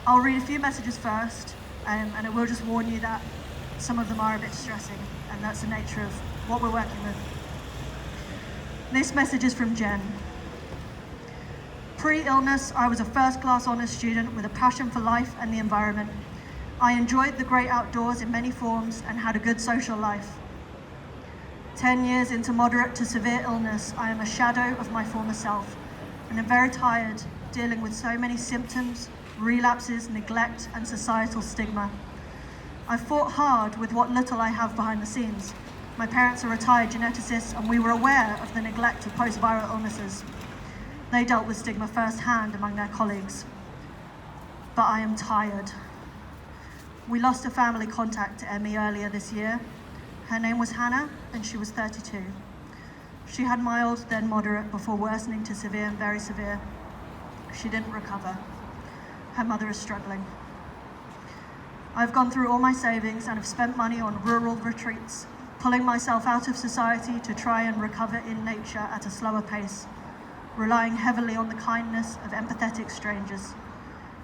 I'll read a few messages first, and I will just warn you that some of them are a bit stressing, and that's the nature of what we're working with. This message is from Jen. Pre-illness, I was a first-class honours student with a passion for life and the environment. I enjoyed the great outdoors in many forms and had a good social life. 10 years into moderate to severe illness, I am a shadow of my former self, and am very tired dealing with so many symptoms, relapses, neglect, and societal stigma. I fought hard with what little I have behind the scenes. My parents are retired geneticists, and we were aware of the neglect of post-viral illnesses. They dealt with stigma firsthand among their colleagues. But I am tired. We lost a family contact to Emmy earlier this year. Her name was Hannah, and she was 32. She had mild, then moderate, before worsening to severe and very severe. She didn't recover. Her mother is struggling. I've gone through all my savings and have spent money on rural retreats, pulling myself out of society to try and recover in nature at a slower pace, relying heavily on the kindness of empathetic strangers.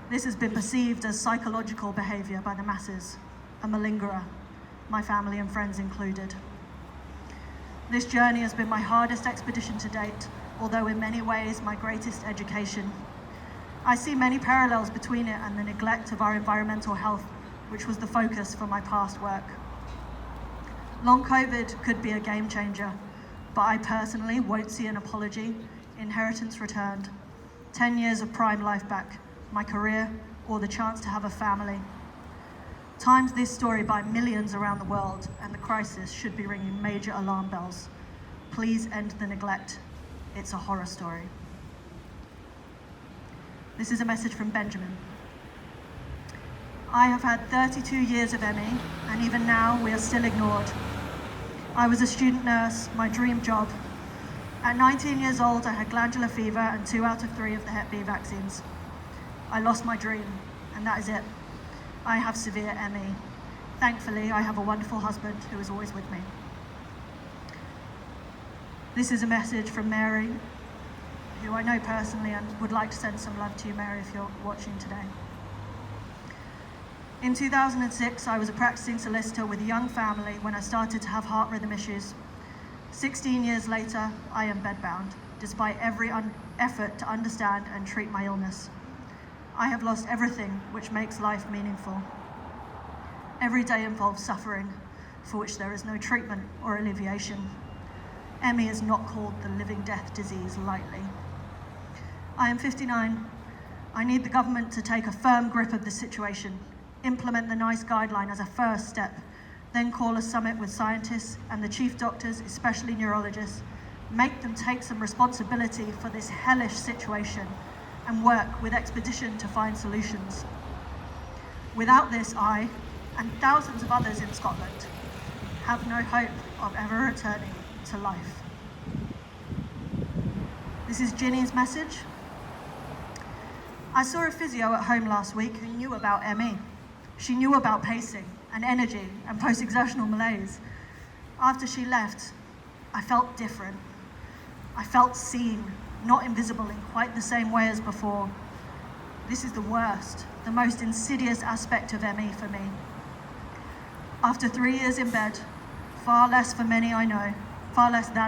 This has been perceived as psychological behaviour by the masses, a malingerer, my family and friends included. This journey has been my hardest expedition to date, although in many ways my greatest education. I see many parallels between it and the neglect of our environmental health, which was the focus for my past work. Long COVID could be a game changer, but I personally won't see an apology, inheritance returned, 10 years of prime life back, my career, or the chance to have a family. Times this story by millions around the world, and the crisis should be ringing major alarm bells. Please end the neglect. It's a horror story. This is a message from Benjamin. I have had 32 years of ME, and even now we are still ignored. I was a student nurse, my dream job. At 19 years old, I had glandular fever and 2 out of 3 of the Hep B vaccines. I lost my dream, and that is it. I have severe ME. Thankfully, I have a wonderful husband who is always with me. This is a message from Mary, who I know personally and would like to send some love to you, Mary, if you're watching today. In 2006, I was a practicing solicitor with a young family when I started to have heart rhythm issues. 16 years later, I am bedbound, despite every effort to understand and treat my illness. I have lost everything which makes life meaningful. Every day involves suffering, for which there is no treatment or alleviation. ME is not called the living death disease lightly. I am 59. I need the government to take a firm grip of the situation, implement the NICE guideline as a first step, then call a summit with scientists and the chief doctors, especially neurologists, make them take some responsibility for this hellish situation and work with expedition to find solutions. Without this, I, and thousands of others in Scotland, have no hope of ever returning to life. This is Ginny's message. I saw a physio at home last week who knew about ME. She knew about pacing and energy and post-exertional malaise. After she left, I felt different. I felt seen, not invisible in quite the same way as before. This is the worst, the most insidious aspect of ME for me. After 3 years in bed, far less than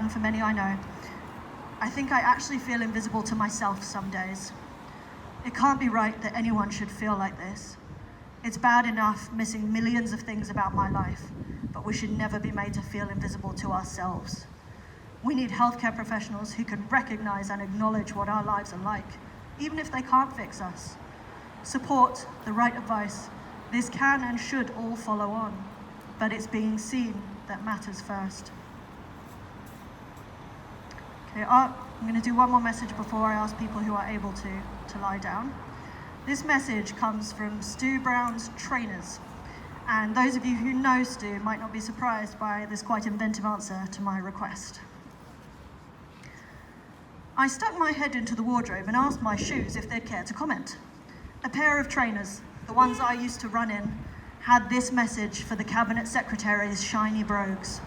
for many I know, I think I actually feel invisible to myself some days. It can't be right that anyone should feel like this. It's bad enough missing millions of things about my life, but we should never be made to feel invisible to ourselves. We need healthcare professionals who can recognize and acknowledge what our lives are like, even if they can't fix us. Support, the right advice. This can and should all follow on, but it's being seen that matters first. Okay, I'm going to do one more message before I ask people who are able to lie down. This message comes from Stu Brown's trainers. And those of you who know Stu might not be surprised by this quite inventive answer to my request. I stuck my head into the wardrobe and asked my shoes if they'd care to comment. A pair of trainers, the ones I used to run in, had this message for the Cabinet Secretary's shiny brogues.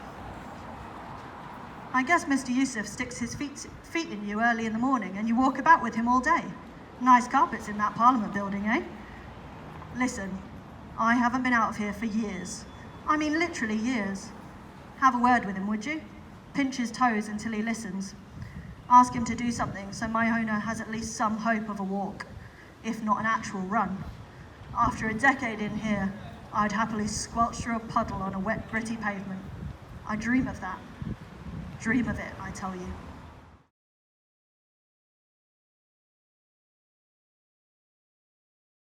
I guess Mr. Yusuf sticks his feet in you early in the morning and you walk about with him all day. Nice carpets in that Parliament building, eh? listen, I haven't been out of here for years. I mean literally years. Have a word with him, would you? Pinch his toes until he listens. Ask him to do something so my owner has at least some hope of a walk, if not an actual run. After a decade in here, I'd happily squelch through a puddle on a wet, gritty pavement. I dream of that. Dream of it, I tell you.